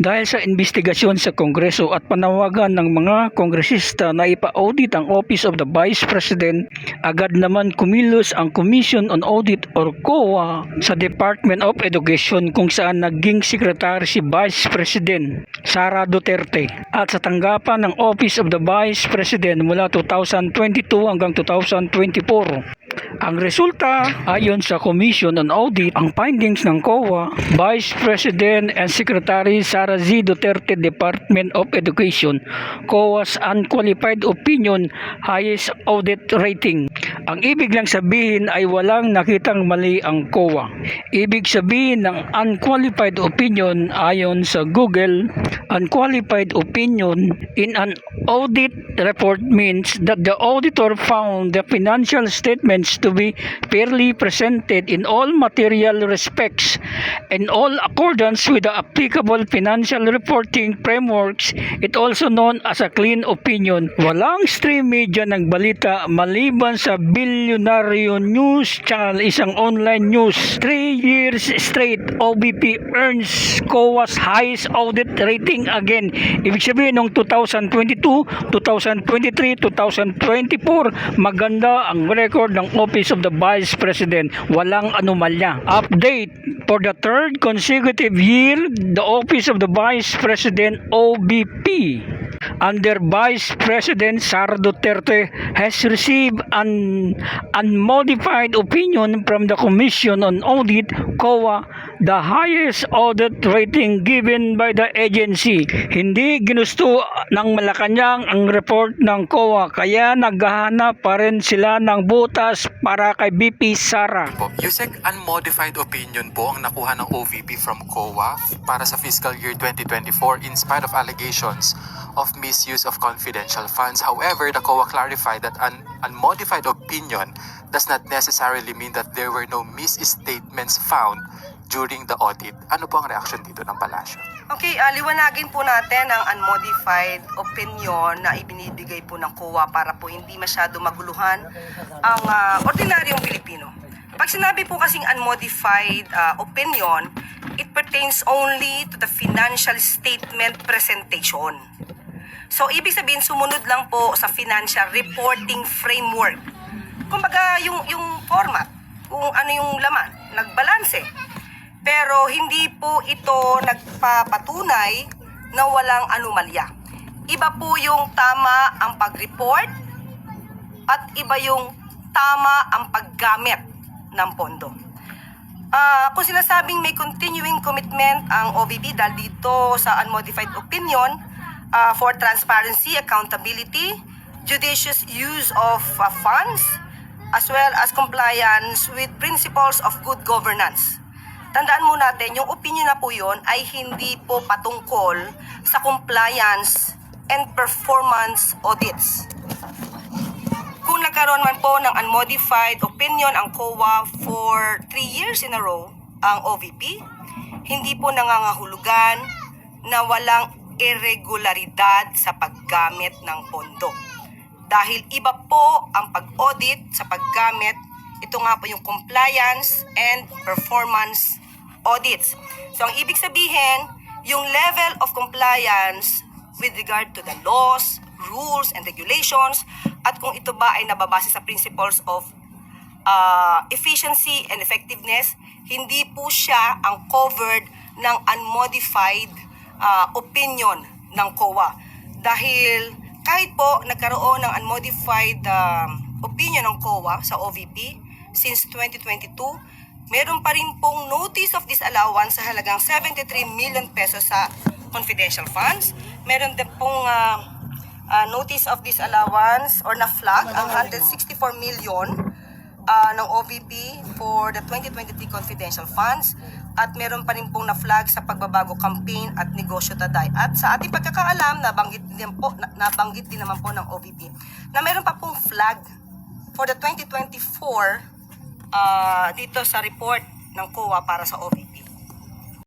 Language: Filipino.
Dahil sa investigasyon sa Kongreso at panawagan ng mga kongresista na ipa-audit ang Office of the Vice President, agad naman kumilos ang Commission on Audit or COA sa Department of Education kung saan naging sekretary si Vice President Sara Duterte at sa tanggapan ng Office of the Vice President mula 2022 hanggang 2024. Ang resulta, ayon sa Commission on Audit, ang findings ng COA, Vice President and Secretary Sara Z. Duterte Department of Education, COA's unqualified opinion, highest audit rating. Ang ibig lang sabihin ay walang nakitang mali ang COA. Ibig sabihin ng unqualified opinion ayon sa Google, unqualified opinion in an audit report means that the auditor found the financial statements to be fairly presented in all material respects in all accordance with the applicable financial reporting frameworks. It also known as a clean opinion. Walang stream media nagbalita maliban sa Bilyonaryo News Channel, isang online news. 3 years straight, OVP earns COA's highest audit rating again. Ibig sabihin noong 2022, 2023, 2024, maganda ang record ng Office of the Vice President. Walang anomalya. Update, for the third consecutive year, the Office of the Vice President OVP under Vice President Sara Duterte has received an unmodified opinion from the Commission on Audit, COA, the highest audit rating given by the agency. Hindi ginusto ng Malacanang ang report ng COA kaya naghahanap pa rin sila ng butas para kay VP Sara. Yusek, unmodified opinion po ang nakuha ng OVP from COA para sa fiscal year 2024 in spite of allegations of misuse of confidential funds. However, the COA clarified that an unmodified opinion does not necessarily mean that there were no misstatements found during the audit. Ano po ang reaction dito ng palasyo? Okay, liwanagin po natin ang unmodified opinion na ibinibigay po ng COA para po hindi masyado maguluhan ang ordinaryong Pilipino. Pag sinabi po kasing unmodified opinion, it pertains only to the financial statement presentation. So, ibig sabihin, sumunod lang po sa financial reporting framework. Kumbaga, yung format, kung ano yung laman, nagbalanse. Pero hindi po ito nagpapatunay na walang anomalya. Iba po yung tama ang pag-report at iba yung tama ang paggamit ng pondo. Kung sinasabing may continuing commitment ang OVP dahil dito sa unmodified opinion, for transparency, accountability, judicious use of funds, as well as compliance with principles of good governance. Tandaan mo natin, yung opinion na po yun ay hindi po patungkol sa compliance and performance audits. Kung nagkaroon man po ng unmodified opinion ang COA for 3 years in a row, ang OVP, hindi po nangangahulugan na walang irregularidad sa paggamit ng pondo. Dahil iba po ang pag-audit sa paggamit, ito nga po yung compliance and performance audits. So ang ibig sabihin, yung level of compliance with regard to the laws, rules, and regulations, at kung ito ba ay nababase sa principles of efficiency and effectiveness, hindi po siya ang covered ng unmodified opinion ng COA. Dahil kahit po nagkaroon ng unmodified opinion ng COA sa OVP since 2022, meron pa rin pong notice of disallowance sa halagang 73 million pesos sa confidential funds. Meron din pong notice of disallowance or na-flag ang 164 million ng OVP for the 2023 confidential funds. At meron pa rin pong na-flag sa pagbabago campaign at negosyo taday. At sa ating pagkakaalam, nabanggit din naman po ng OVP na meron pa pong flag for the 2024 dito sa report ng COA para sa OVP.